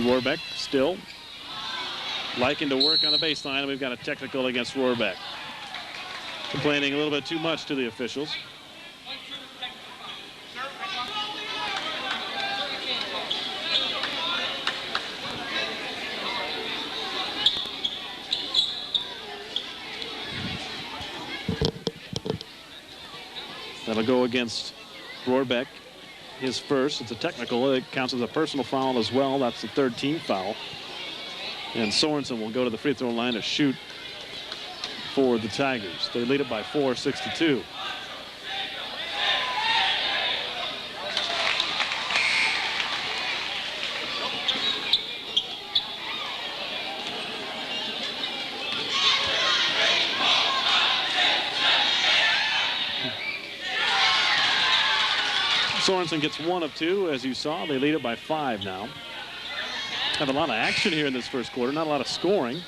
Warbeck still liking to work on the baseline, and we've got a technical against Warbeck. Complaining a little bit too much to the officials. That'll go against Rohrbeck, his first. It's a technical. It counts as a personal foul as well. That's the third team foul. And Sorensen will go to the free throw line to shoot for the Tigers. They lead it by 4, 6-2. Sorensen gets 1 of 2, as you saw. They lead it by 5 now. Have a lot of action here in this first quarter, not a lot of scoring.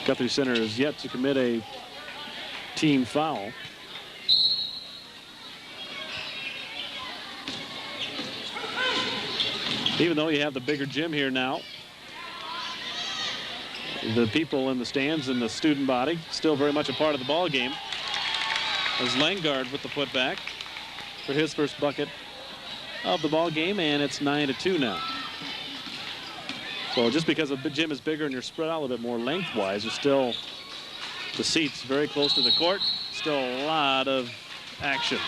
Guthrie Center is yet to commit a team foul. Even though you have the bigger gym here now, the people in the stands and the student body still very much a part of the ball game. As Langard with the putback for his first bucket of the ball game, and it's 9-2 now. So just because the gym is bigger and you're spread out a little bit more lengthwise, there's still the seats very close to the court. Still a lot of action.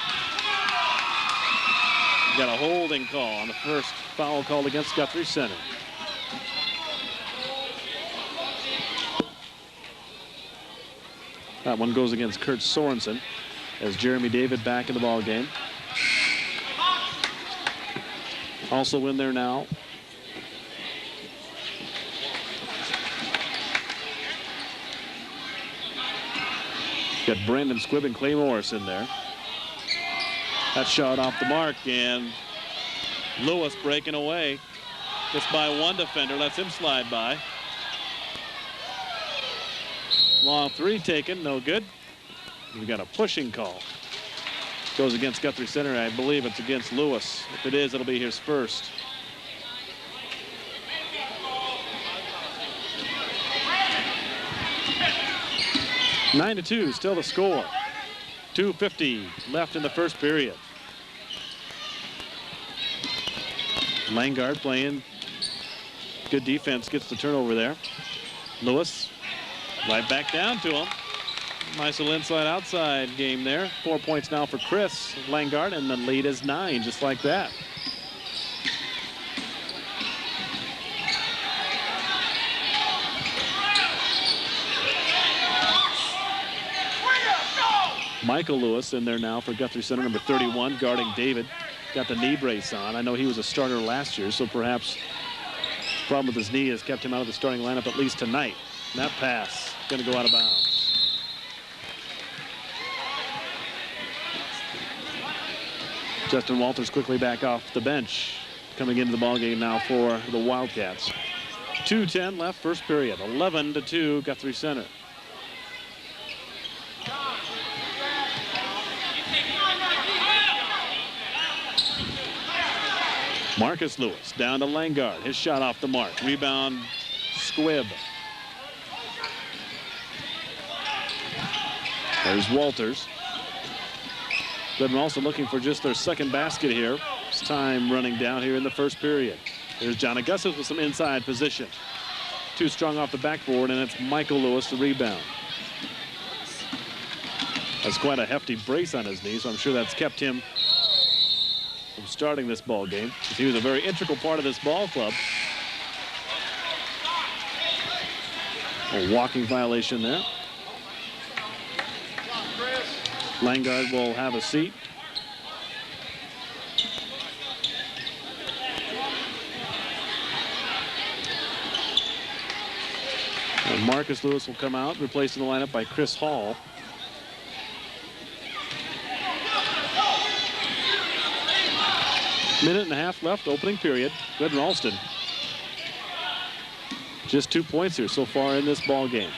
You got a holding call on the first foul called against Guthrie Center. That one goes against Kurt Sorensen as Jeremy David back in the ball game. Also in there now, got Brandon Squibb and Clay Morris in there. That shot off the mark, and Lewis breaking away. Just by one defender, lets him slide by. Long three taken, no good. We got a pushing call. Goes against Guthrie Center. I believe it's against Lewis. If it is, it'll be his first. Nine to 2, still the score. 2:50 left in the first period. Langard playing good defense, gets the turnover there. Lewis right back down to him. Nice little inside-outside game there. 4 points now for Chris Langard, and the lead is 9, just like that. Michael Lewis in there now for Guthrie Center, number 31, guarding David. Got the knee brace on. I know he was a starter last year, so perhaps the problem with his knee has kept him out of the starting lineup at least tonight. And that pass going to go out of bounds. Justin Walters quickly back off the bench, coming into the ballgame now for the Wildcats. 2:10 left, first period. 11-2, Guthrie Center. Marcus Lewis down to Langard. His shot off the mark. Rebound, Squibb. There's Walters. Glidden also looking for just their second basket here. It's time running down here in the first period. There's John Augustus with some inside position. Too strong off the backboard, and it's Michael Lewis the rebound. That's quite a hefty brace on his knee, so I'm sure that's kept him from starting this ball game. He was a very integral part of this ball club. A walking violation there. Langard will have a seat. And Marcus Lewis will come out, replaced in the lineup by Chris Hall. Minute and a half left, opening period. Glidden Ralston. Just 2 points here so far in this ball game.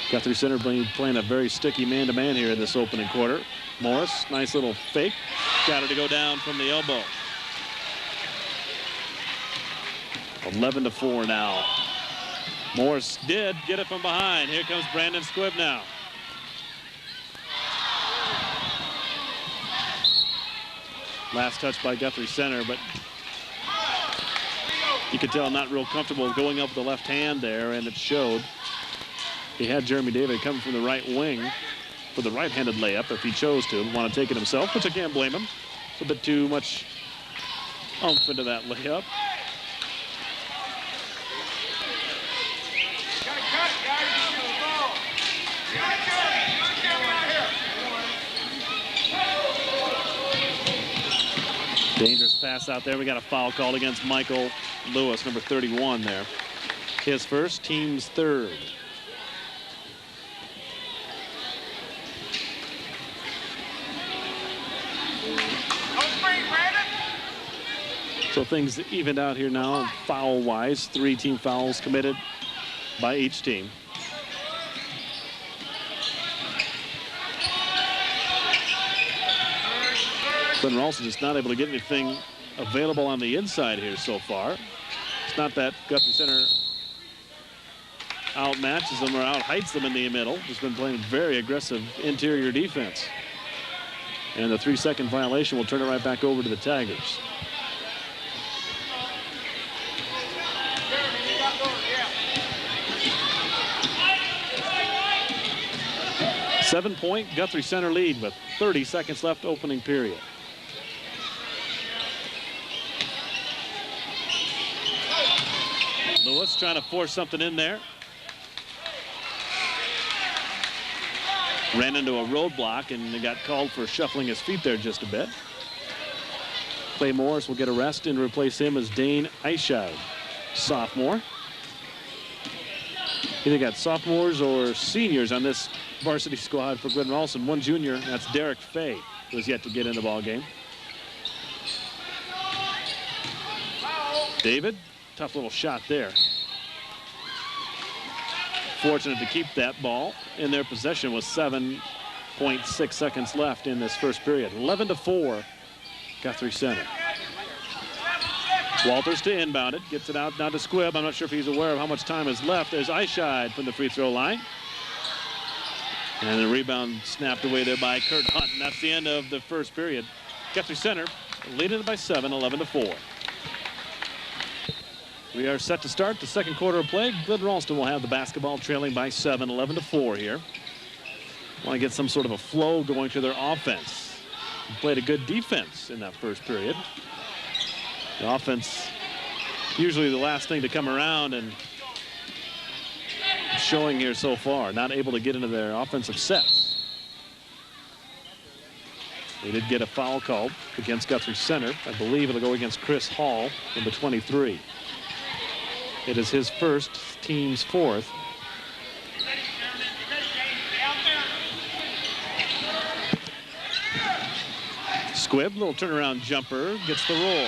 Guthrie Center playing a very sticky man-to-man here in this opening quarter. Morris, nice little fake. got her to go down from the elbow. 11-4 now. Morris did get it from behind. Here comes Brandon Squibb now. Last touch by Guthrie Center, but you could tell not real comfortable going up with the left hand there, and it showed. He had Jeremy David coming from the right wing for the right-handed layup if he chose to. Want to take it himself, which I can't blame him. It's a bit too much oomph into that layup. Dangerous pass out there. We got a foul called against Michael Lewis, number 31 there. His first, team's third. So things evened out here now foul-wise. 3 team fouls committed by each team. Glidden Ralston just not able to get anything available on the inside here so far. It's not that Guthrie Center outmatches them or out-heights them in the middle. Just been playing very aggressive interior defense. And the 3-second violation will turn it right back over to the Tigers. Seven-point Guthrie Center lead with 30 seconds left opening period. Lewis trying to force something in there. Ran into a roadblock and got called for shuffling his feet there just a bit. Clay Morris will get a rest and replace him as Dane Eichscheid, sophomore. Either got sophomores or seniors on this varsity squad for Glidden Ralston. One junior, that's Derek Fay, who has yet to get in the ball game. David, tough little shot there. Fortunate to keep that ball in their possession with 7.6 seconds left in this first period. 11-4, Guthrie Center. Walters to inbound it, gets it out now to Squibb. I'm not sure if he's aware of how much time is left. There's Eichscheid from the free throw line. And the rebound snapped away there by Kurt Hunt, and that's the end of the first period. Guthrie Center leading it by 7, 11-4. We are set to start the second quarter of play. Glidden Ralston will have the basketball, trailing by 7, 11-4 here. Want to get some sort of a flow going to their offense. Played a good defense in that first period. The offense usually the last thing to come around, and showing here so far, not able to get into their offensive sets. They did get a foul called against Guthrie Center. I believe it'll go against Chris Hall, number 23. It is his first, team's fourth. Squibb, little turnaround jumper, gets the roll.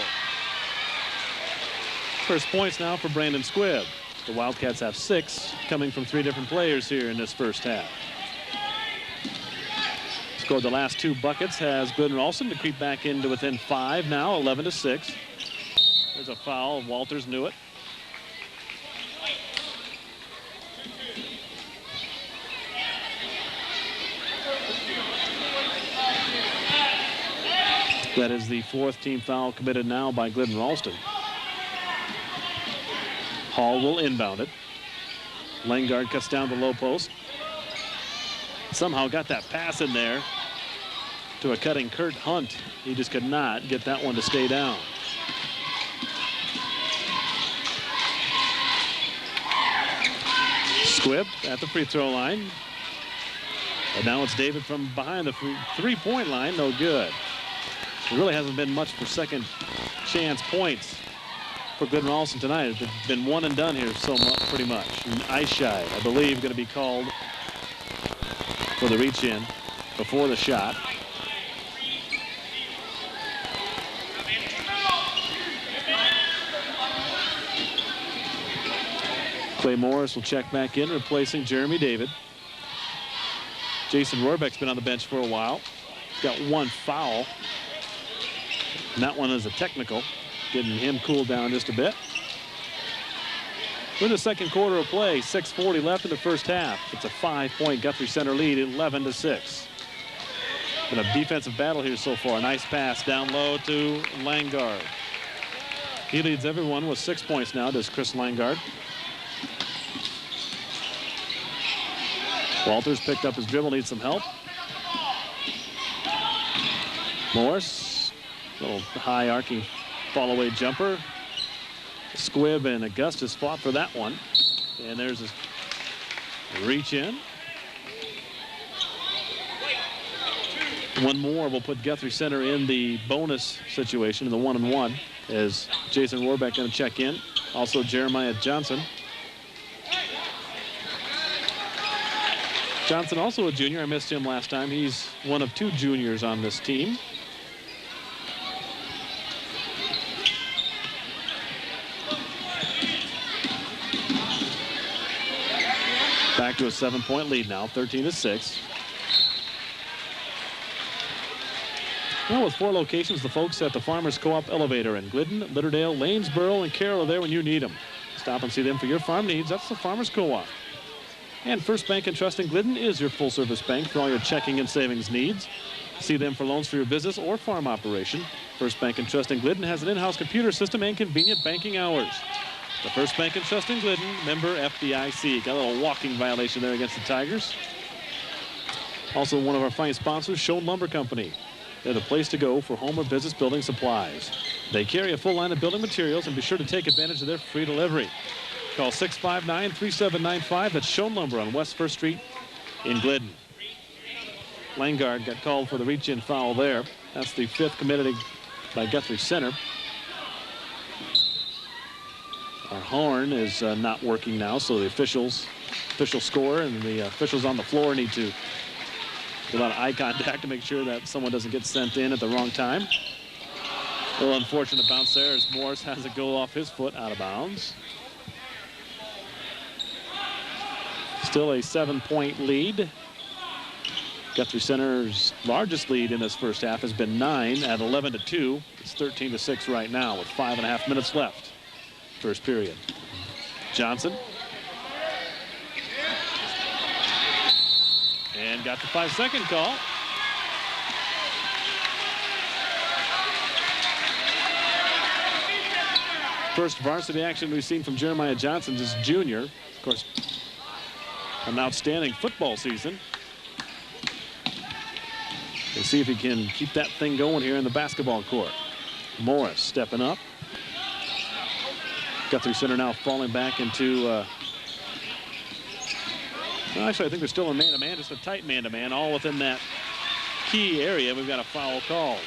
First points now for Brandon Squibb. The Wildcats have 6, coming from 3 different players here in this first half. Scored the last 2 buckets, has Glidden Ralston to creep back into within 5 now, 11-6. There's a foul, Walters knew it. That is the 4th team foul committed now by Glidden Ralston. Hall will inbound it. Langard cuts down the low post. Somehow got that pass in there to a cutting Kurt Hunt. He just could not get that one to stay down. Squibb at the free throw line. And now it's David from behind the three-point line. No good. There really hasn't been much for second chance points for Glidden Ralston tonight. It's been one and done here pretty much. And Eichscheid, I believe, going to be called for the reach in before the shot. Clay Morris will check back in, replacing Jeremy David. Jason Rohrbeck's been on the bench for a while. He's got 1 foul. And that one is a technical, getting him cooled down just a bit. We're in the second quarter of play, 6:40 left in the first half. It's a 5-point Guthrie Center lead, 11-6. Been a defensive battle here so far. Nice pass down low to Langard. He leads everyone with 6 points now, does Chris Langard. Walters picked up his dribble, needs some help. Morris, little high arcing fall away jumper. Squibb and Augustus fought for that one. And there's a reach in. One more will put Guthrie Center in the bonus situation, in the 1-and-1, as Jason Rohrbeck going to check in. Also Jeremiah Johnson. Johnson also a junior. I missed him last time. He's one of 2 juniors on this team. Back to a 7-point lead now, 13-6. Well, with 4 locations, the folks at the Farmers Co-op Elevator in Glidden, Litterdale, Lanesboro, and Carroll are there when you need them. Stop and see them for your farm needs. That's the Farmers Co-op. And First Bank and Trust in Glidden is your full-service bank for all your checking and savings needs. See them for loans for your business or farm operation. First Bank and Trust in Glidden has an in-house computer system and convenient banking hours. The First Bank and Trust in Glidden, member FDIC. Got a little walking violation there against the Tigers. Also one of our fine sponsors, Schoen Lumber Company. They're the place to go for home or business building supplies. They carry a full line of building materials, and be sure to take advantage of their free delivery. Call 659-3795. That's Schoen Lumber on West 1st Street in Glidden. Langard got called for the reach-in foul there. That's the 5th committed by Guthrie Center. Our horn is not working now, so the official score and the officials on the floor need to do a lot of eye contact to make sure that someone doesn't get sent in at the wrong time. A little unfortunate bounce there as Morris has it go off his foot out of bounds. Still a 7-point lead. Guthrie Center's largest lead in this first half has been 9 at 11-2. It's 13-6 right now with 5.5 minutes left. First period. Johnson. And got the 5-second call. First varsity action we've seen from Jeremiah Johnson, just junior. Of course, an outstanding football season. We'll see if he can keep that thing going here in the basketball court. Morris stepping up. Guthrie Center now falling back into, well, actually, I think they're still in man-to-man, just a tight man-to-man, all within that key area. We've got a foul call.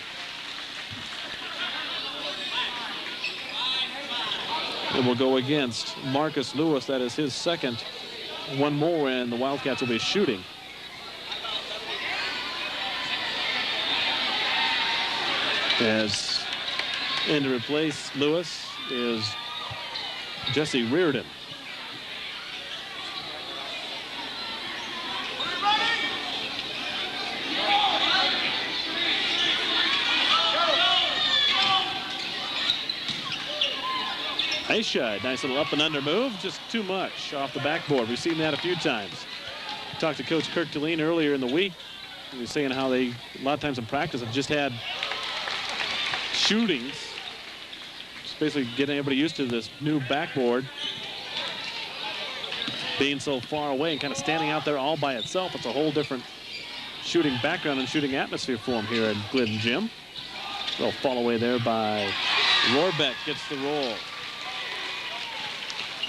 It will go against Marcus Lewis. That is his second. One more, and the Wildcats will be shooting. As in to replace Lewis is Jesse Reardon. Aishai, nice little up and under move, just too much off the backboard. We've seen that a few times. Talked to Coach Kirk Deline earlier in the week. He was saying how they, a lot of times in practice, have just had shootings. Just basically getting everybody used to this new backboard being so far away and kind of standing out there all by itself. It's a whole different shooting background and shooting atmosphere for him here at Glidden Gym. Little fall away there by Rohrbeck, gets the roll.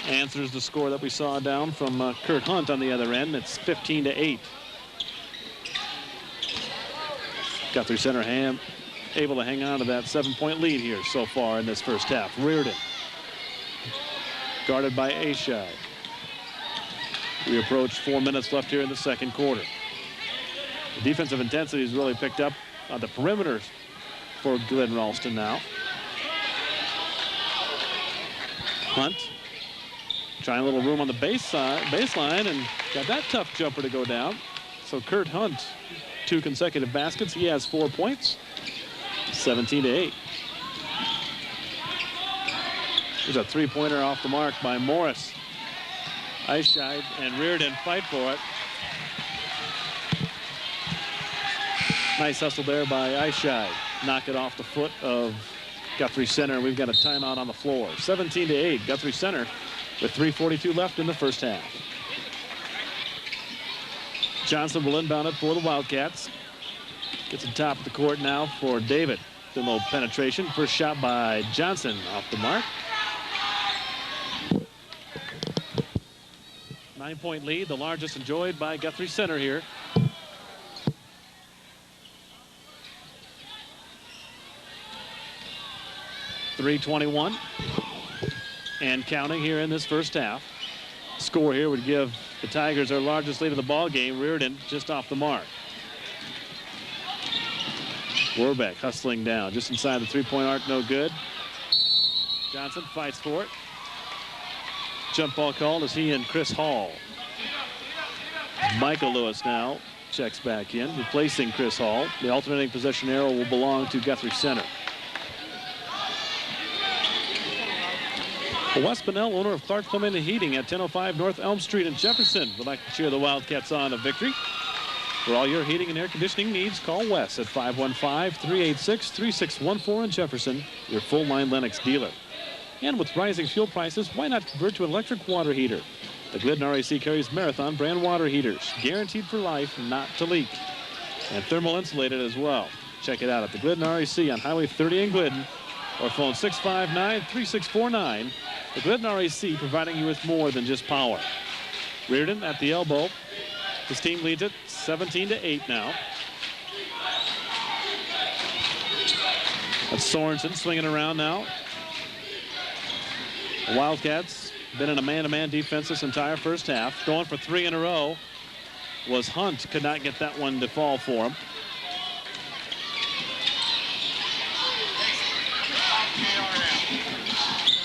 Answers the score that we saw down from Kurt Hunt on the other end. It's 15-8. Guthrie Center able to hang on to that 7-point lead here so far in this first half. Reardon guarded by Aishai. We approach 4 minutes left here in the second quarter. The defensive intensity has really picked up on the perimeter for Glidden Ralston now. Hunt trying a little room on the baseline and got that tough jumper to go down. So Kurt Hunt, 2 consecutive baskets. He has 4 points. 17-8. There's a three-pointer off the mark by Morris. Eichscheid and Reardon fight for it. Nice hustle there by Eichscheid. Knock it off the foot of Guthrie Center. We've got a timeout on the floor. 17-8, Guthrie Center with 3:42 left in the first half. Johnson will inbound it for the Wildcats. Gets the top of the court now for David. The little penetration. First shot by Johnson off the mark. 9-point lead, the largest enjoyed by Guthrie Center here. .321 and counting here in this first half. Score here would give the Tigers their largest lead of the ball game. Reardon just off the mark. Warbeck hustling down just inside the three-point arc, no good. Johnson fights for it. Jump ball called as he and Chris Hall. Michael Lewis now checks back in, replacing Chris Hall. The alternating possession arrow will belong to Guthrie Center. Wes Bunnell, owner of Clark Plumbing and Heating at 1005 North Elm Street in Jefferson, would like to cheer the Wildcats on to victory. For all your heating and air conditioning needs, call Wes at 515-386-3614 in Jefferson, your full-line Lennox dealer. And with rising fuel prices, why not convert to an electric water heater? The Glidden RAC carries Marathon brand water heaters, guaranteed for life, not to leak. And thermal insulated as well. Check it out at the Glidden RAC on Highway 30 in Glidden, or phone 659-3649. The Glidden RAC providing you with more than just power. Reardon at the elbow. His team leads it 17-8 now. That's Sorensen swinging around now. The Wildcats been in a man-to-man defense this entire first half. Going for three in a row was Hunt. Could not get that one to fall for him.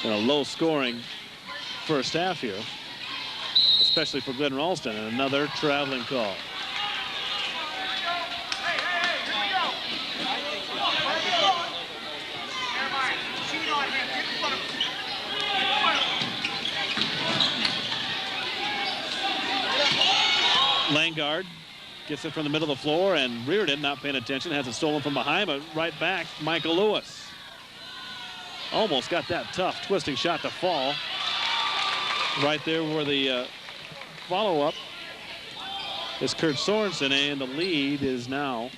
In a low-scoring first half here, especially for Glidden Ralston, and another traveling call. Langard gets it from the middle of the floor, and Reardon, not paying attention, has it stolen from behind, but right back, Michael Lewis. Almost got that tough twisting shot to fall. Right there where the follow-up is Kurt Sorensen, and the lead is now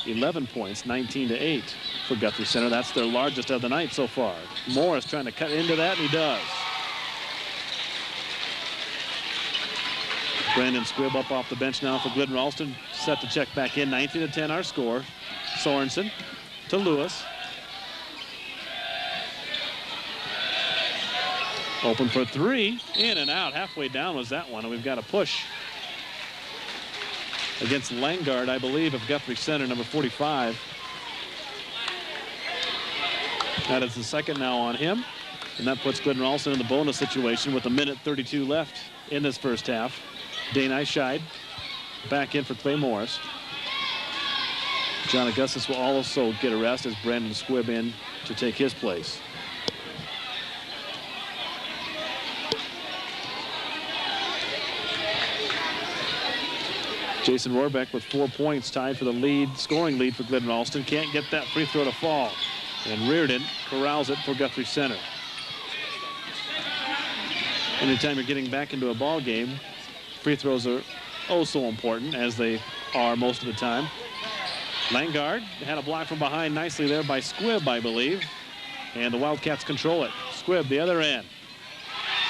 11 points, 19-8 for Guthrie Center. That's their largest of the night so far. Morris trying to cut into that, and he does. Brandon Squibb up off the bench now for Glidden Ralston, set to check back in. 19-10 our score. Sorensen to Lewis. Open for three, in and out. Halfway down was that one, and we've got a push against Langard, I believe, of Guthrie Center, number 45. That is the second now on him, and that puts Glidden Ralston in the bonus situation with 1:32 left in this first half. Dane Eichscheid back in for Clay Morris. John Augustus will also get a rest as Brandon Squibb in to take his place. Jason Rohrbeck with 4 points, tied for the lead, scoring lead for Glidden Ralston. Can't get that free throw to fall. And Reardon corrals it for Guthrie Center. Anytime you're getting back into a ball game, free throws are oh so important, as they are most of the time. Langard had a block from behind nicely there by Squibb, I believe. And the Wildcats control it. Squibb, the other end.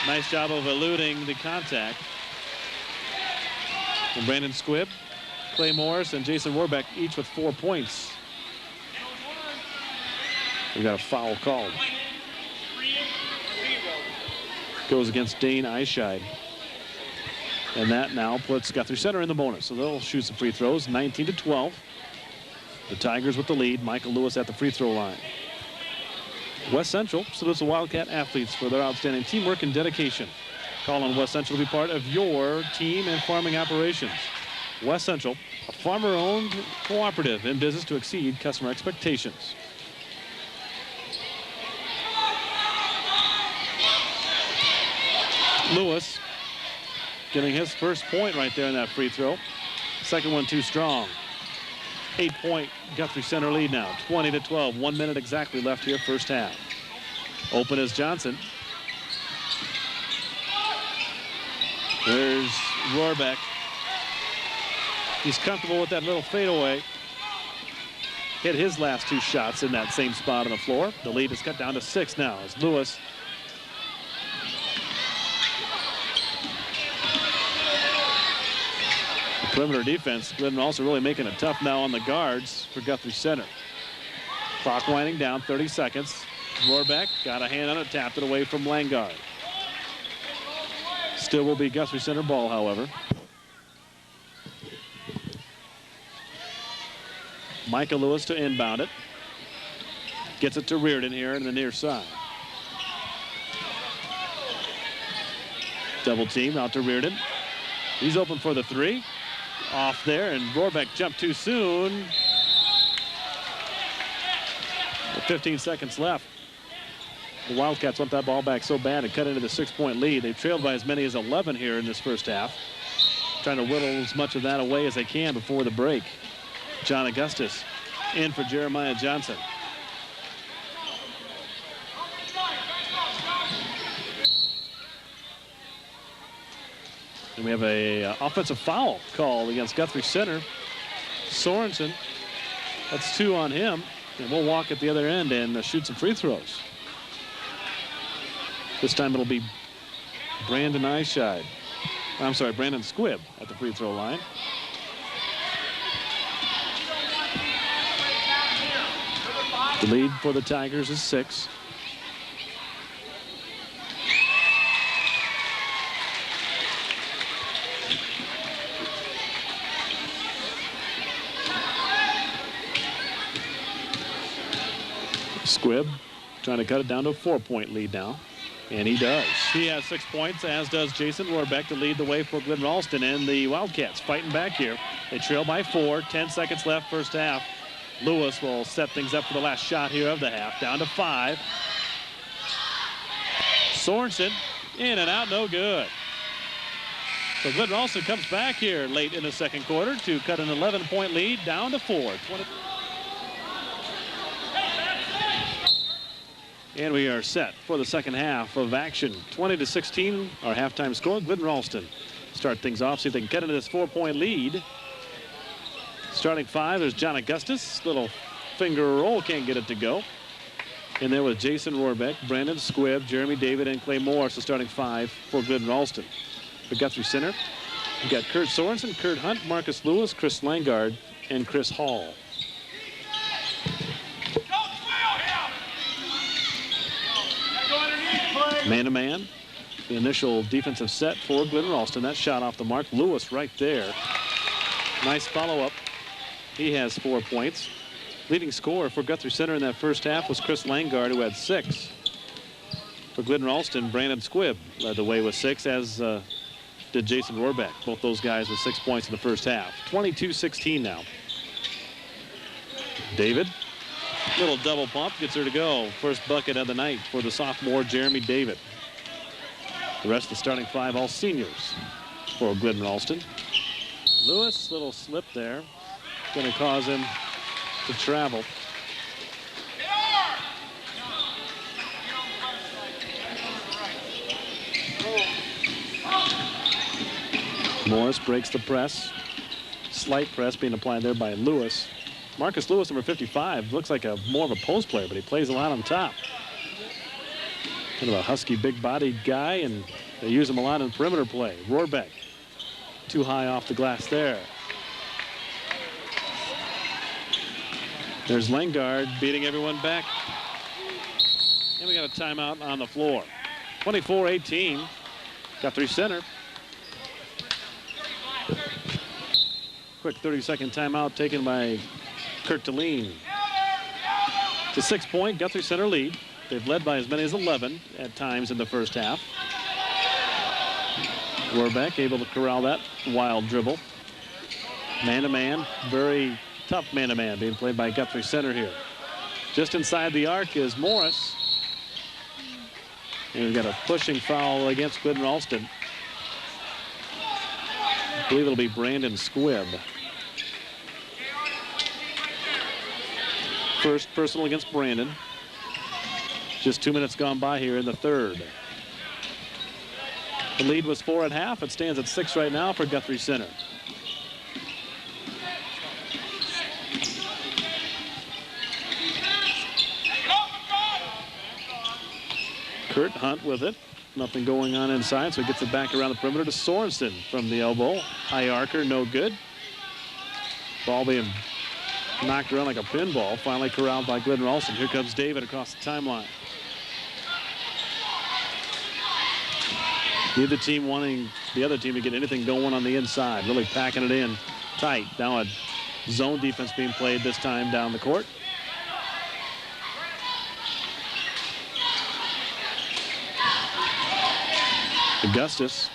Nice job of eluding the contact. And Brandon Squibb, Clay Morris, and Jason Warbeck each with 4 points. We've got a foul called. Goes against Dane Eichscheid. And that now puts Guthrie Center in the bonus. So they'll shoot some free throws, 19-12. The Tigers with the lead. Michael Lewis at the free throw line. West Central salutes the Wildcat athletes for their outstanding teamwork and dedication. Call on West Central to be part of your team and farming operations. West Central, a farmer-owned cooperative in business to exceed customer expectations. Lewis getting his first point right there in that free throw. Second one too strong. 8-point Guthrie Center lead now, 20-12. 1 minute exactly left here, first half. Open is Johnson. There's Rohrbeck. He's comfortable with that little fadeaway. Hit his last two shots in that same spot on the floor. The lead is cut down to 6 now as Lewis perimeter defense. Glidden also really making it tough now on the guards for Guthrie Center. Clock winding down, 30 seconds. Rohrbeck got a hand on it, tapped it away from Langard. Still will be Guthrie Center ball, however. Micah Lewis to inbound it. Gets it to Reardon here in the near side. Double team out to Reardon. He's open for the three. Off there, and Rohrbeck jumped too soon. 15 seconds left. The Wildcats want that ball back so bad and cut into the 6-point lead. They've trailed by as many as 11 here in this first half. Trying to whittle as much of that away as they can before the break. John Augustus in for Jeremiah Johnson. And we have a offensive foul call against Guthrie Center. Sorensen, that's 2 on him. And we'll walk at the other end and shoot some free throws. This time it'll be Brandon Squibb at the free throw line. The lead for the Tigers is 6. Squibb trying to cut it down to a 4-point lead now. And he does. He has 6 points, as does Jason Rohrbeck to lead the way for Glidden Ralston. And the Wildcats fighting back here. They trail by 4. 10 seconds left, first half. Lewis will set things up for the last shot here of the half. Down to 5. Sorensen in and out, no good. So Glidden Ralston comes back here late in the second quarter to cut an 11-point lead down to 4. And we are set for the second half of action. 20-16, our halftime score. Glidden Ralston start things off, see if they can cut into this 4-point lead. Starting 5, there's John Augustus. Little finger roll, can't get it to go. And there was Jason Rohrbeck, Brandon Squibb, Jeremy David, and Clay Morris. So starting 5 for Glidden Ralston. For Guthrie Center, we've got Kurt Sorensen, Kurt Hunt, Marcus Lewis, Chris Langard, and Chris Hall. Man-to-man, the initial defensive set for Glidden Ralston. That shot off the mark. Lewis right there. Nice follow-up. He has 4 points. Leading scorer for Guthrie Center in that first half was Chris Langard, who had 6. For Glidden Ralston, Brandon Squibb led the way with 6, as did Jason Rohrbeck. Both those guys with 6 points in the first half. 22-16 now. David. Little double pump, gets her to go. First bucket of the night for the sophomore, Jeremy David. The rest of the starting 5, all seniors for Glidden Ralston. Lewis, little slip there. Going to cause him to travel. Morris breaks the press. Slight press being applied there by Lewis. Marcus Lewis, number 55, looks like more of a post player, but he plays a lot on top. Kind of a husky, big-bodied guy, and they use him a lot in perimeter play. Rohrbeck, too high off the glass there. There's Langard beating everyone back. And we got a timeout on the floor. 24-18, Guthrie Center. Quick 30-second timeout taken by Kurt Deline. It's a 6-point Guthrie Center lead. They've led by as many as 11 at times in the first half. Rohrbeck able to corral that wild dribble. Man-to-man, very tough man-to-man being played by Guthrie Center here. Just inside the arc is Morris. And we've got a pushing foul against Glidden Ralston. I believe it'll be Brandon Squibb. First personal against Brandon. Just 2 minutes gone by here in the third. The lead was 4 at half. It stands at 6 right now for Guthrie Center. Kurt Hunt with it. Nothing going on inside, so he gets it back around the perimeter to Sorensen from the elbow. High arcer, no good. Ball being knocked around like a pinball. Finally corralled by Glidden Ralston. Here comes David across the timeline. Neither team wanting the other team to get anything going on the inside. Really packing it in tight. Now a zone defense being played this time down the court. Augustus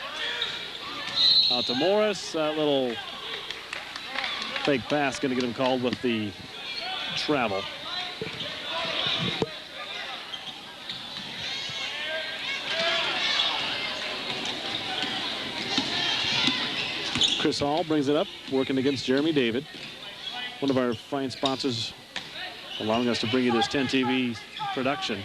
out to Morris. That little fake pass going to get him called with the travel. Chris Hall brings it up, working against Jeremy David. One of our fine sponsors allowing us to bring you this 10 TV production.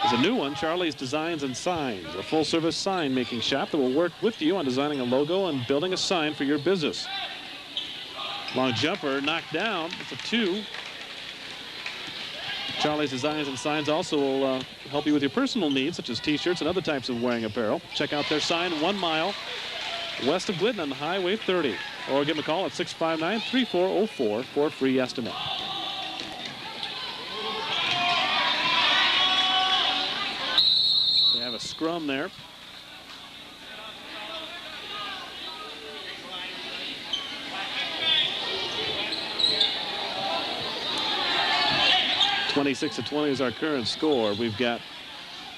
There's a new one, Charlie's Designs and Signs, a full-service sign-making shop that will work with you on designing a logo and building a sign for your business. Long jumper knocked down. It's a 2. Charlie's Designs and Signs also will help you with your personal needs, such as T-shirts and other types of wearing apparel. Check out their sign 1 mile west of Glidden on Highway 30. Or give them a call at 659-3404 for a free estimate. They have a scrum there. (26-20) is our current score. We've got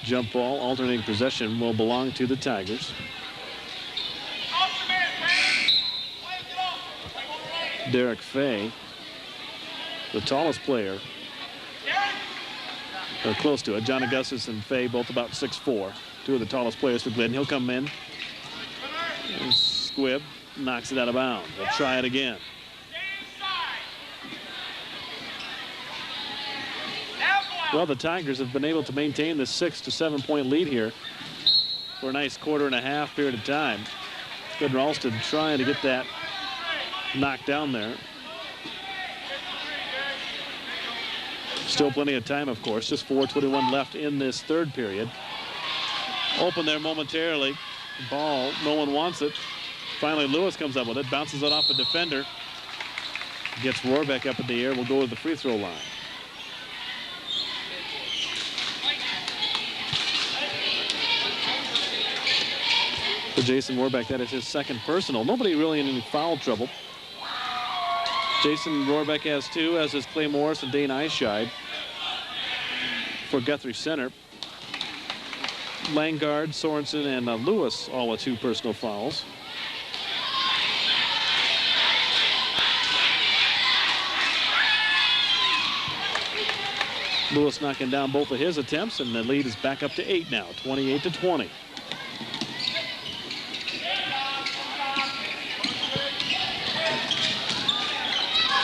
jump ball, alternating possession will belong to the Tigers. Derek Fay, the tallest player, or close to it. John Augustus and Fay, both about 6'4", 2 of the tallest players for Glidden. He'll come in. And Squibb knocks it out of bounds. They'll try it again. Well, the Tigers have been able to maintain the 6 to 7 point lead here for a nice quarter and a half period of time. Glidden Ralston trying to get that knocked down there. Still plenty of time, of course. Just 4:21 left in this third period. Open there momentarily. Ball, no one wants it. Finally, Lewis comes up with it. Bounces it off a defender. Gets Rohrbeck up in the air. Will go to the free throw line. For Jason Rohrbeck, that is his second personal. Nobody really in any foul trouble. Jason Rohrbeck has 2, as is Clay Morris and Dane Eisscheid for Guthrie Center. Langard, Sorensen, and Lewis all with 2 personal fouls. Lewis knocking down both of his attempts, and the lead is back up to 8 now, 28-20.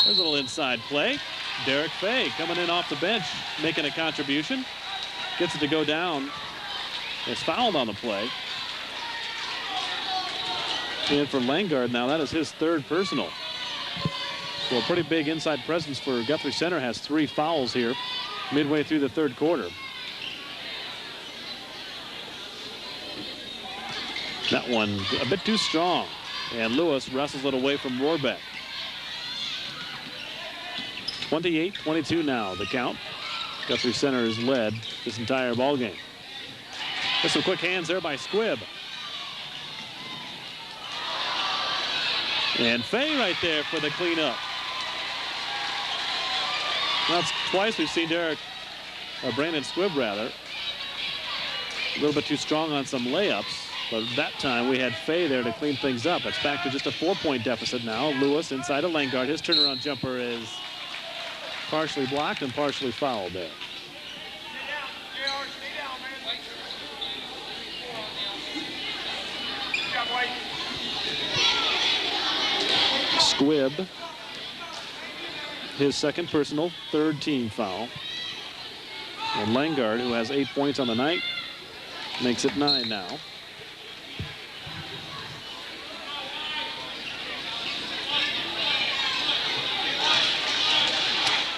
There's a little inside play. Derek Fay coming in off the bench, making a contribution. Gets it to go down. It's fouled on the play. And for Langard now, that is his 3rd personal. So a pretty big inside presence for Guthrie Center. Has 3 fouls here midway through the third quarter. That one a bit too strong. And Lewis wrestles it away from Rohrbeck. 28-22 now, the count. Guthrie Center has led this entire ball game. There's some quick hands there by Squibb. And Fay right there for the cleanup. That's twice we've seen Brandon Squibb rather. A little bit too strong on some layups, but that time we had Fay there to clean things up. It's back to just a 4-point deficit now. Lewis inside of Langard. His turnaround jumper is partially blocked and partially fouled there. Squibb, his second personal, third team foul. And Langard, who has 8 points on the night, makes it 9 now.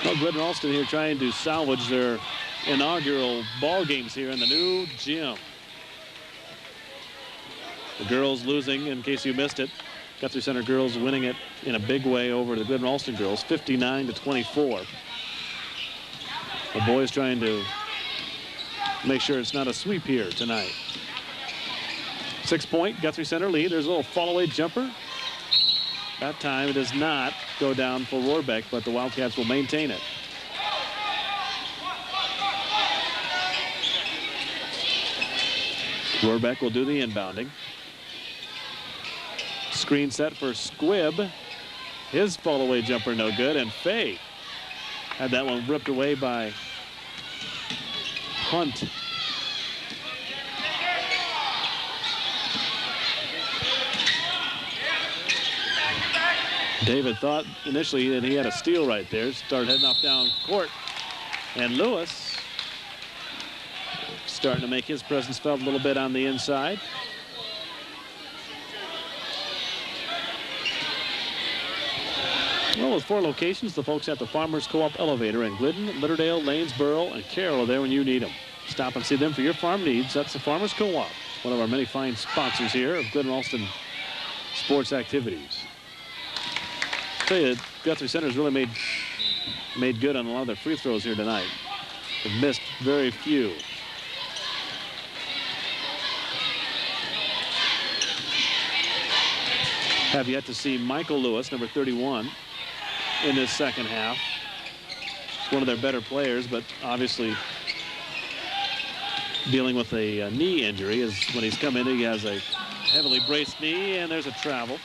Well, Glidden Ralston here trying to salvage their inaugural ball games here in the new gym. The girls losing, in case you missed it. Guthrie Center girls winning it in a big way over the Glidden Ralston girls, 59-24. The boys trying to make sure it's not a sweep here tonight. 6-point Guthrie Center lead. There's a little fall-away jumper. That time it does not go down for Rohrbeck, but the Wildcats will maintain it. Rohrbeck will do the inbounding. Screen set for Squibb. His fall-away jumper no good, and Fay had that one ripped away by Hunt. David thought initially that he had a steal right there. Started heading off down court. And Lewis starting to make his presence felt a little bit on the inside. Well, with 4 locations, the folks at the Farmers Co-op Elevator in Glidden, Litterdale, Lanesboro, and Carroll are there when you need them. Stop and see them for your farm needs. That's the Farmers Co-op, one of our many fine sponsors here of Glidden Ralston sports activities. I'll tell you, Guthrie Center's really made good on a lot of their free throws here tonight. They've missed very few. Have yet to see Michael Lewis, number 31, in this second half. One of their better players, but obviously dealing with a knee injury. As when he's come in, he has a heavily braced knee, and there's a travel.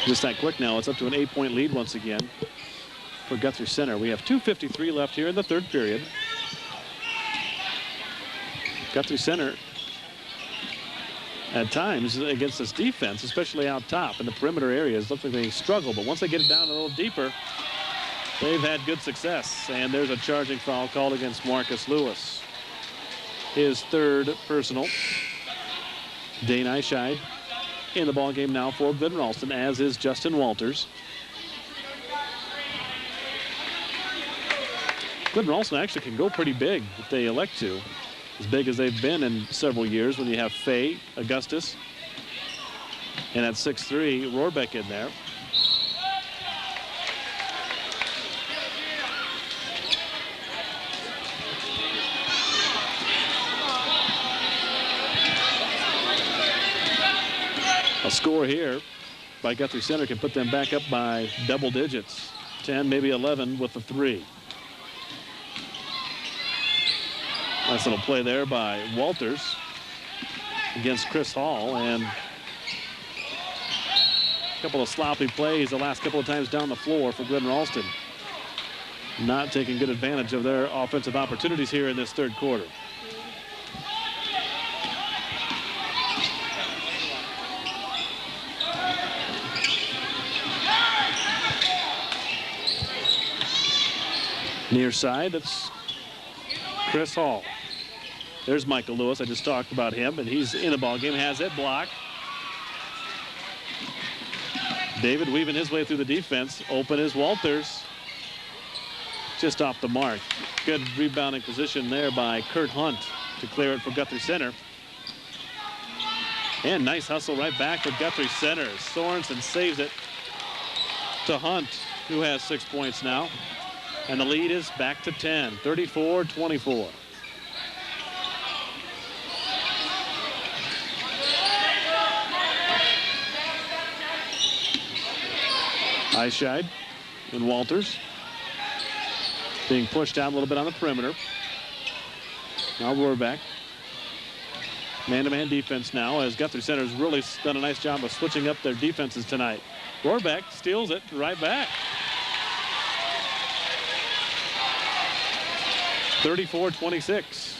Just that quick now, it's up to an 8-point lead once again for Guthrie Center. We have 2:53 left here in the third period. Guthrie Center, at times, against this defense, especially out top in the perimeter areas, looks like they struggle. But once they get it down a little deeper, they've had good success. And there's a charging foul called against Marcus Lewis. His third personal. Dane Eischeid in the ball game now for Glidden Ralston, as is Justin Walters. Glidden Ralston actually can go pretty big if they elect to. As big as they've been in several years when you have Fay, Augustus, and at 6'3", Rohrbeck in there. A score here by Guthrie Center can put them back up by double digits, 10, maybe 11 with the 3. Nice little play there by Walters against Chris Hall, and a couple of sloppy plays the last couple of times down the floor for Glidden Ralston. Not taking good advantage of their offensive opportunities here in this third quarter. Near side, that's Chris Hall. There's Michael Lewis. I just talked about him, and he's in the ball game. Has it blocked. David weaving his way through the defense. Open is Walters. Just off the mark. Good rebounding position there by Kurt Hunt to clear it for Guthrie Center. And nice hustle right back for Guthrie Center. Sorensen saves it to Hunt, who has 6 points now. And the lead is back to 10, 34-24. Eischeid and Walters being pushed out a little bit on the perimeter. Now Rohrbeck. Man-to-man defense now, as Guthrie Center's really done a nice job of switching up their defenses tonight. Rohrbeck steals it right back. 34-26.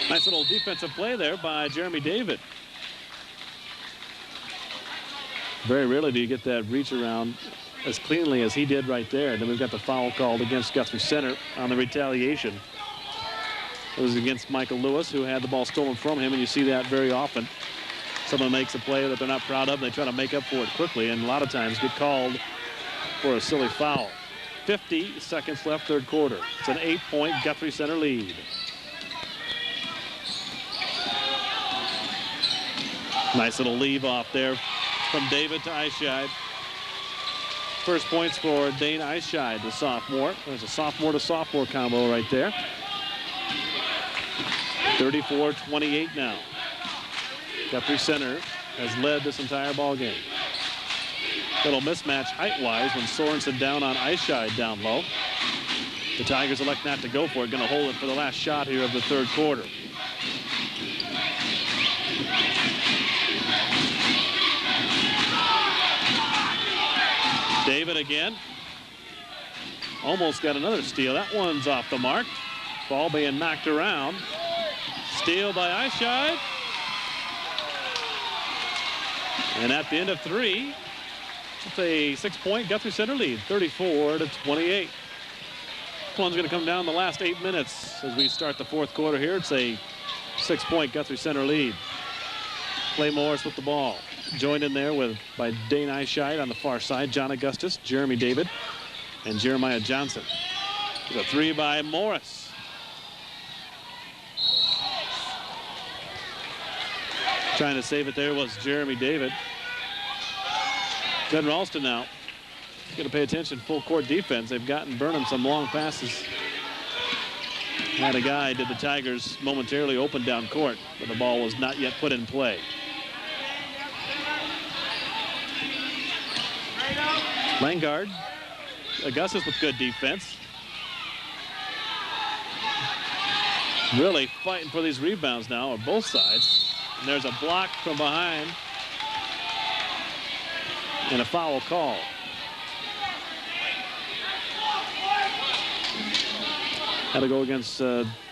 Nice little defensive play there by Jeremy David. Very rarely do you get that reach around as cleanly as he did right there. And then we've got the foul called against Guthrie Center on the retaliation. It was against Michael Lewis, who had the ball stolen from him, and you see that very often. Someone makes a play that they're not proud of, and they try to make up for it quickly, and a lot of times get called for a silly foul. 50 seconds left, third quarter. It's an 8-point Guthrie Center lead. Nice little leave off there from David to Eichscheid. First points for Dane Eichscheid, the sophomore. There's a sophomore to sophomore combo right there. 34-28 now. Guthrie Center has led this entire ball game. Little mismatch height-wise when Sorensen down on Eichscheid down low. The Tigers elect not to go for it. Going to hold it for the last shot here of the third quarter. David again. Almost got another steal. That one's off the mark. Ball being knocked around. Steal by Eichscheid. And at the end of three, it's a 6-point Guthrie Center lead, 34-28. This one's going to come down the last 8 minutes as we start the fourth quarter here. It's a 6-point Guthrie Center lead. Clay Morris with the ball. Joined in there by Dane Eichscheid on the far side, John Augustus, Jeremy David, and Jeremiah Johnson. There's a three by Morris. Trying to save it there was Jeremy David. Glidden Ralston now. Got to pay attention, full court defense. They've gotten Burnham some long passes. Had a guy, did the Tigers momentarily open down court, but the ball was not yet put in play. Langard, Augustus with good defense. Really fighting for these rebounds now on both sides. And there's a block from behind. And a foul call. Had to go against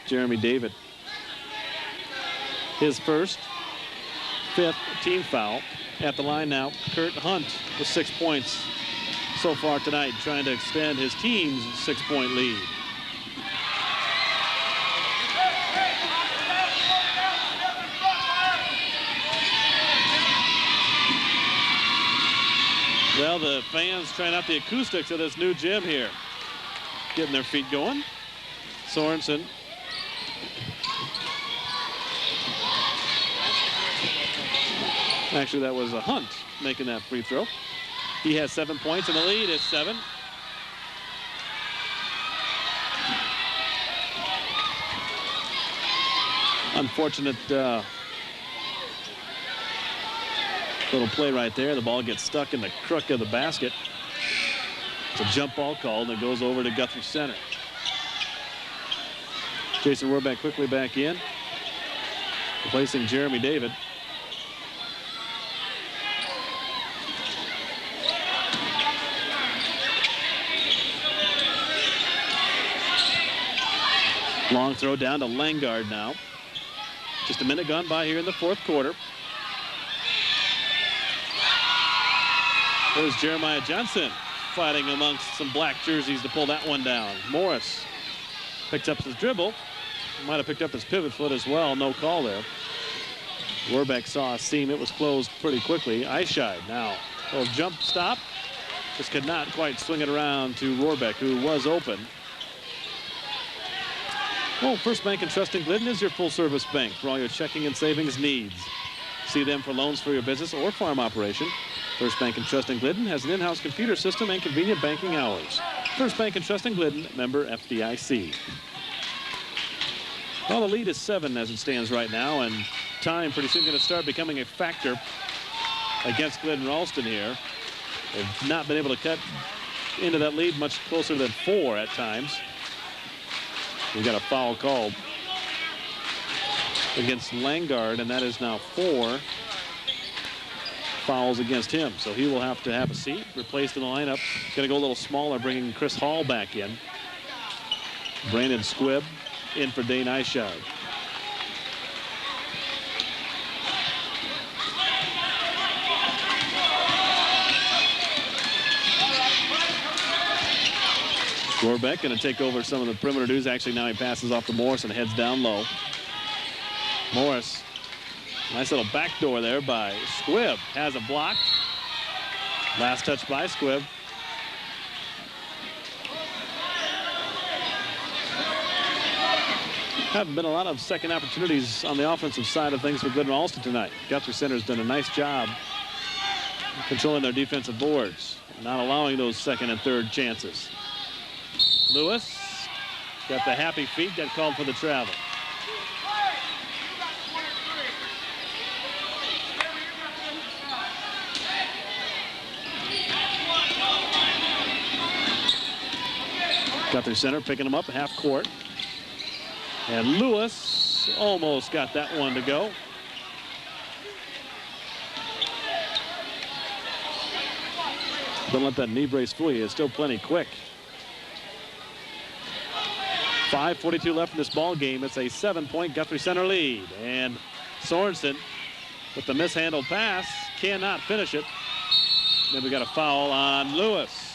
Jeremy David. His first, fifth team foul. At the line now, Kurt Hunt with 6 points so far tonight, trying to extend his team's 6-point lead. Well, the fans trying out the acoustics of this new gym here. Getting their feet going. Sorensen. Actually, that was a Hunt making that free throw. He has 7 points, and the lead is 7. Unfortunate little play right there. The ball gets stuck in the crook of the basket. It's a jump ball called, and it goes over to Guthrie Center. Jason Rohrbeck quickly back in, replacing Jeremy David. Long throw down to Langard now. Just a minute gone by here in the fourth quarter. There's Jeremiah Johnson fighting amongst some black jerseys to pull that one down. Morris picked up his dribble. Might have picked up his pivot foot as well. No call there. Rohrbeck saw a seam. It was closed pretty quickly. Eichscheid now. Little jump stop. Just could not quite swing it around to Rohrbeck, who was open. Well, First Bank and Trust in Glidden is your full-service bank for all your checking and savings needs. See them for loans for your business or farm operation. First Bank and Trust in Glidden has an in-house computer system and convenient banking hours. First Bank and Trust in Glidden, member FDIC. Well, the lead is 7 as it stands right now, and time pretty soon going to start becoming a factor against Glidden Ralston here. They've not been able to cut into that lead much closer than 4 at times. We got a foul called. against Langard, and that is now 4 fouls against him. So he will have to have a seat, replaced in the lineup. Going to go a little smaller, bringing Chris Hall back in. Brandon Squibb in for Dane Eichard. Rohrbeck going to take over some of the perimeter duties. Actually, now he passes off to Morris and heads down low. Morris, nice little backdoor there by Squibb. Has it blocked. Last touch by Squibb. Haven't been a lot of second opportunities on the offensive side of things for Glidden Ralston tonight. Guthrie Center has done a nice job controlling their defensive boards, not allowing those second and third chances. Lewis got the happy feet, got called for the travel. Guthrie Center picking him up half court. And Lewis almost got that one to go. Don't let that knee brace fool you. It's still plenty quick. 5:42 left in this ball game. It's a 7-point Guthrie Center lead. And Sorensen with the mishandled pass cannot finish it. Then we got a foul on Lewis.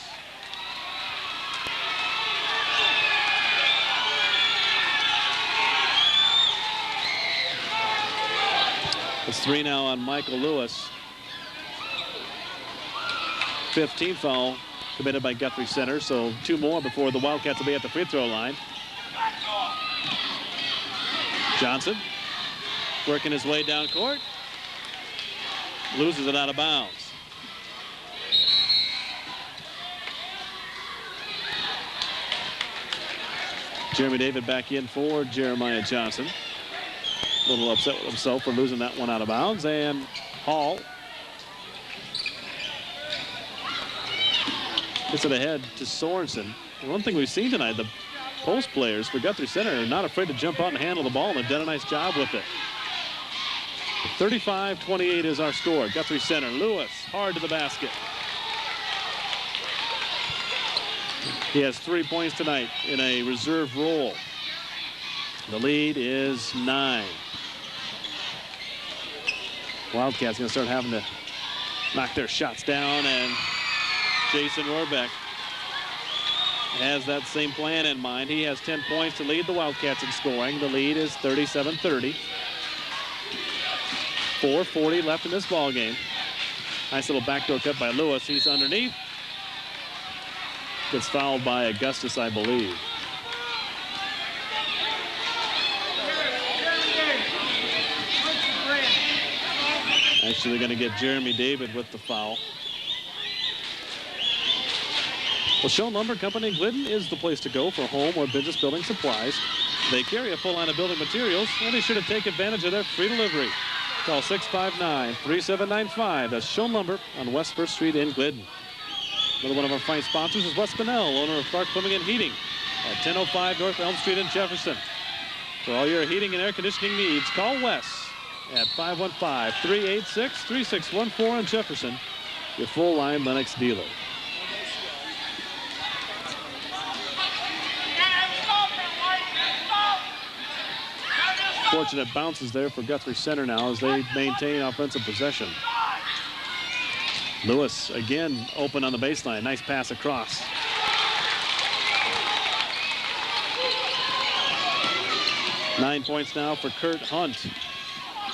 It's 3 now on Michael Lewis. 15th foul committed by Guthrie Center, so 2 more before the Wildcats will be at the free throw line. Johnson working his way down court. Loses it out of bounds. Jeremy David back in for Jeremiah Johnson. A little upset with himself for losing that one out of bounds. And Hall gets it ahead to Sorensen. One thing we've seen tonight, the post players for Guthrie Center are not afraid to jump out and handle the ball, and have done a nice job with it. 35-28 is our score. Guthrie Center. Lewis hard to the basket. He has 3 points tonight in a reserve role. The lead is 9. Wildcats going to start having to knock their shots down, and Jason Rohrbeck has that same plan in mind. He has 10 points to lead the Wildcats in scoring. The lead is 37-30. 4:40 left in this ball game. Nice little backdoor cut by Lewis. He's underneath. Gets fouled by Augustus, I believe. Actually, they're going to get Jeremy David with the foul. Well, Schoen Lumber Company Glidden is the place to go for home or business building supplies. They carry a full line of building materials, and be sure to take advantage of their free delivery. Call 659-3795. That's Schoen Lumber on West 1st Street in Glidden. Another one of our fine sponsors is Wes Bunnell, owner of Clark Plumbing and Heating at 1005 North Elm Street in Jefferson. For all your heating and air conditioning needs, call Wes at 515-386-3614 in Jefferson, your full-line Lennox dealer. Fortunate bounces there for Guthrie Center now as they maintain offensive possession. Lewis again open on the baseline. Nice pass across. Nine points now for Kurt Hunt.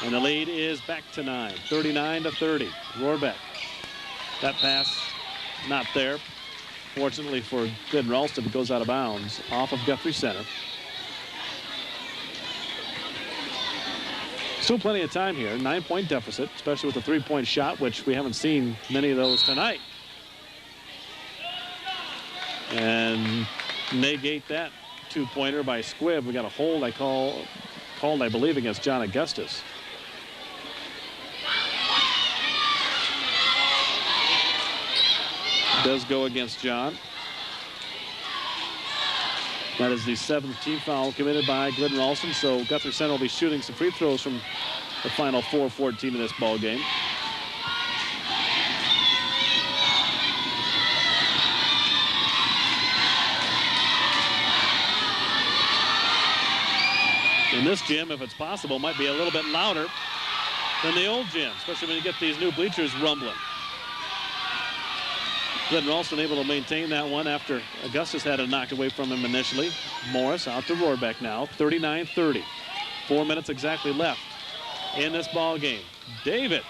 And the lead is back to 9, 39-30. Rohrbeck. That pass not there. Fortunately for Glidden Ralston, it goes out of bounds off of Guthrie Center. Still plenty of time here. 9-point deficit, especially with the 3-point shot, which we haven't seen many of those tonight. And negate that 2-pointer by Squibb. We got a hold called, I believe, against John Augustus. Does go against John. That is the 7th team foul committed by Glidden Ralston, so Guthrie Center will be shooting some free throws from the final 4:14 of this ball game. And this gym, if it's possible, might be a little bit louder than the old gym, especially when you get these new bleachers rumbling. Glidden Ralston able to maintain that one after Augustus had it knocked away from him initially. Morris out to Rohrbeck now, 39-30. 4 minutes exactly left in this ball game. David.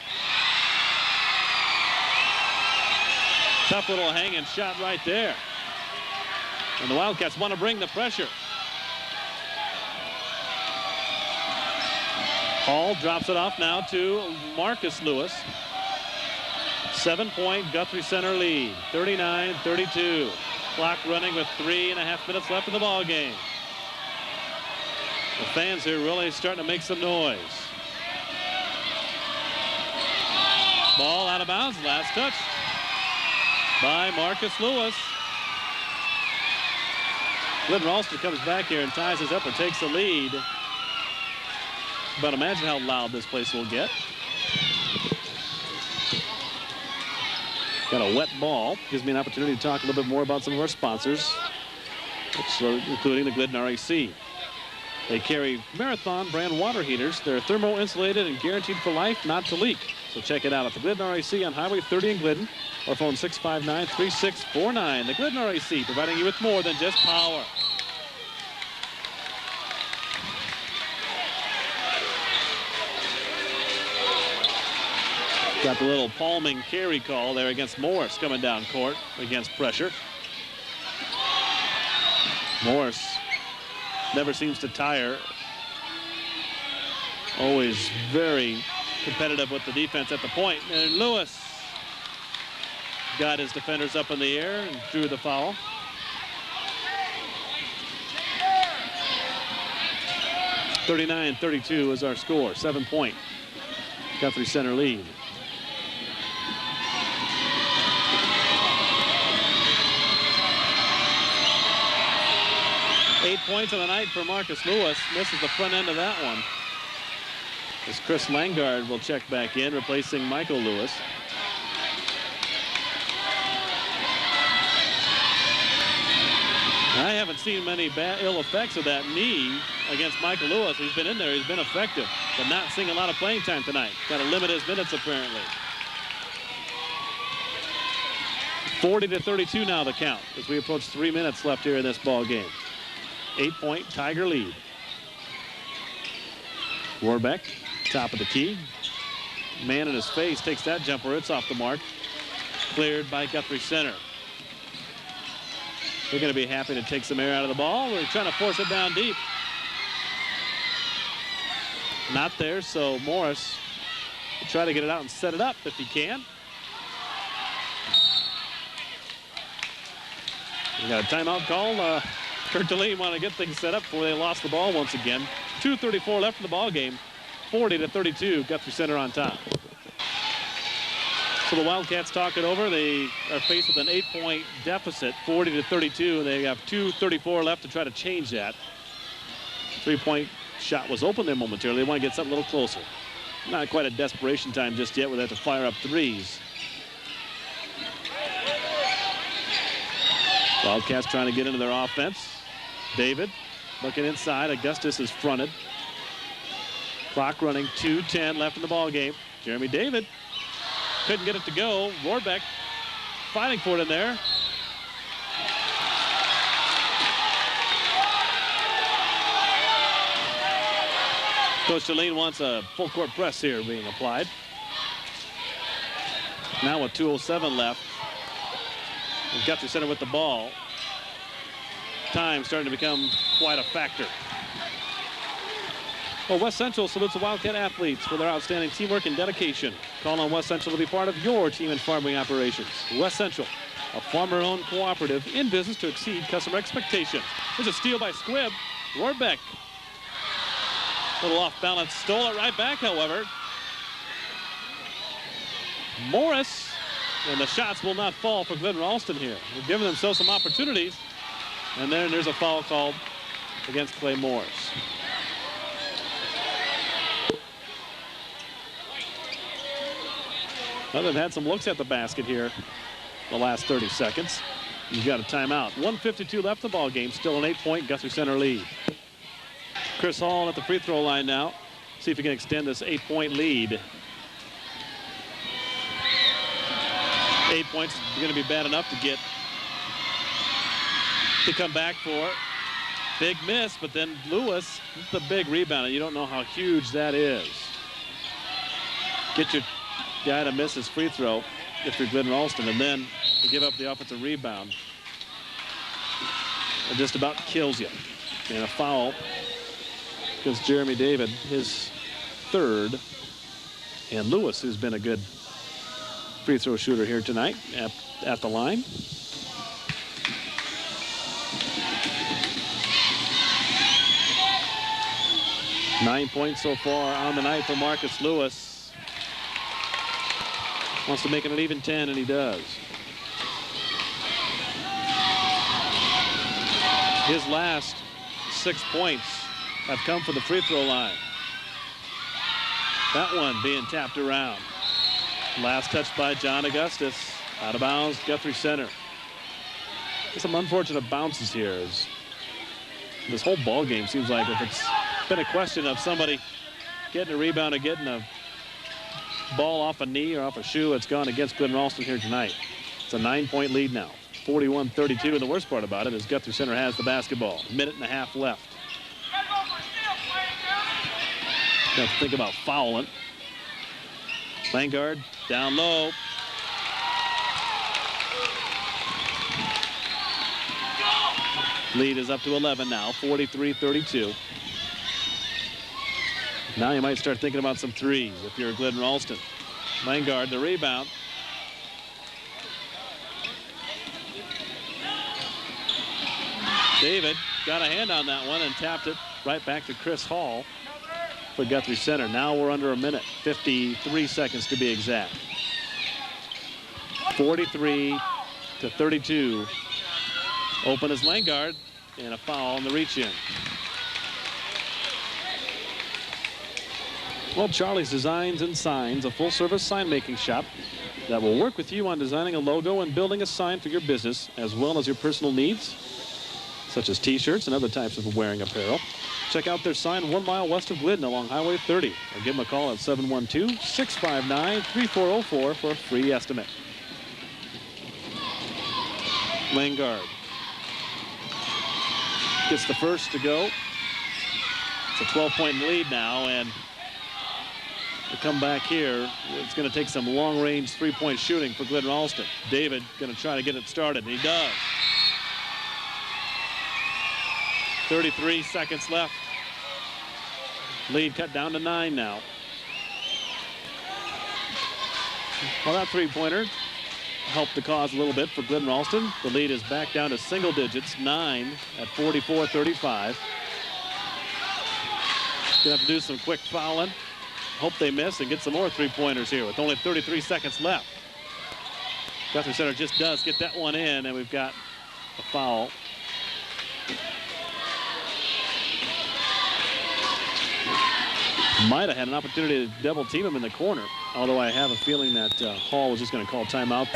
Tough little hanging shot right there. And the Wildcats want to bring the pressure. Hall drops it off now to Marcus Lewis. 7-point Guthrie Center lead, 39-32. Clock running with 3.5 minutes left in the ball game. The fans here really starting to make some noise. Ball out of bounds, last touch by Marcus Lewis. Glidden Ralston comes back here and ties this up or takes the lead. But imagine how loud this place will get. Got a wet ball. Gives me an opportunity to talk a little bit more about some of our sponsors, including the Glidden RAC. They carry Marathon brand water heaters. They're thermo-insulated and guaranteed for life, not to leak. So check it out at the Glidden RAC on Highway 30 in Glidden, or phone 659-3649. The Glidden RAC, providing you with more than just power. Got the little palming carry call there against Morris coming down court against pressure. Morris never seems to tire. Always very competitive with the defense at the point. And Lewis got his defenders up in the air and drew the foul. (39-32) is our score. 7-point Guthrie Center lead. 8 points on the night for Marcus Lewis. Misses the front end of that one. As Chris Langard will check back in, replacing Michael Lewis. I haven't seen many ill effects of that knee against Michael Lewis. He's been in there, he's been effective, but not seeing a lot of playing time tonight. Got to limit his minutes apparently. 40-32 now the count as we approach 3 minutes left here in this ball game. 8-point Tiger lead. Rohrbeck, top of the key. Man in his face takes that jumper. It's off the mark. Cleared by Guthrie Center. They're going to be happy to take some air out of the ball. We're trying to force it down deep. Not there, so Morris will try to get it out and set it up if he can. We got a timeout call. Kurt Deline want to get things set up before they lost the ball once again. 2:34 left in the ball game. 40-32, Guthrie Center on top. So the Wildcats talk it over. They are faced with an 8-point deficit, 40-32. They have 2:34 left to try to change that. 3-point shot was open there momentarily. They want to get something a little closer. Not quite a desperation time just yet where they have to fire up threes. Wildcats trying to get into their offense. David looking inside. Augustus is fronted. Clock running, 2:10 left in the ball game. Jeremy David couldn't get it to go. Rohrbeck fighting for it in there. Coach Deline wants a full court press here being applied. Now with 2:07 left. Guthrie Center with the ball. Time starting to become quite a factor. Well, West Central salutes the Wildcat athletes for their outstanding teamwork and dedication. Call on West Central to be part of your team and farming operations. West Central, a farmer-owned cooperative in business to exceed customer expectations. There's a steal by Squibb. Rohrbeck. A little off balance, stole it right back, however. Morris, and the shots will not fall for Glidden Ralston here. They're giving themselves some opportunities. And then there's a foul called against Clay Morris. Well, they've had some looks at the basket here the last 30 seconds. You've got a timeout. 1:52 left in the ball game. Still an 8-point Guthrie Center lead. Chris Hall at the free throw line now. See if he can extend this 8-point lead. 8 points is going to be bad enough to come back for. Big miss, but then Lewis, the big rebound. You don't know how huge that is. Get your guy to miss his free throw if you're Glidden Ralston, and then to give up the offensive rebound. It just about kills you. And a foul against Jeremy David, his third. And Lewis, who's been a good free throw shooter here tonight at the line. Nine points so far on the night for Marcus Lewis. Wants to make it an even 10, and he does. His last 6 points have come from the free throw line. That one being tapped around. Last touch by John Augustus. Out of bounds, Guthrie Center. Some unfortunate bounces here. This whole ball game seems like if it's been a question of somebody getting a rebound or getting a ball off a knee or off a shoe, it's gone against Glidden Ralston here tonight. It's a 9-point lead now. 41-32, and the worst part about it is Guthrie Center has the basketball. A minute and a half left. Got to think about fouling. Langard down low. Lead is up to 11 now, 43-32. Now you might start thinking about some threes if you're Glidden Ralston. Langard, the rebound. David got a hand on that one and tapped it right back to Chris Hall for Guthrie Center. Now we're under a minute, 53 seconds to be exact. 43-32. Open is Langard, and a foul on the reach-in. Well, Charlie's Designs and Signs, a full-service sign-making shop that will work with you on designing a logo and building a sign for your business, as well as your personal needs, such as T-shirts and other types of wearing apparel. Check out their sign 1 mile west of Glidden along Highway 30, or give them a call at 712-659-3404 for a free estimate. Langard gets the first to go. It's a 12-point lead now, and to come back here, it's going to take some long-range three-point shooting for Glidden Ralston. David going to try to get it started, and he does. 33 seconds left. Lead cut down to 9 now. Well, that three-pointer helped the cause a little bit for Glidden Ralston. The lead is back down to single digits, 9 at 44-35. Gonna have to do some quick fouling. Hope they miss and get some more three-pointers here with only 33 seconds left. Guthrie Center just does get that one in, and we've got a foul. Might have had an opportunity to double team him in the corner, although I have a feeling that Hall was just going to call timeout.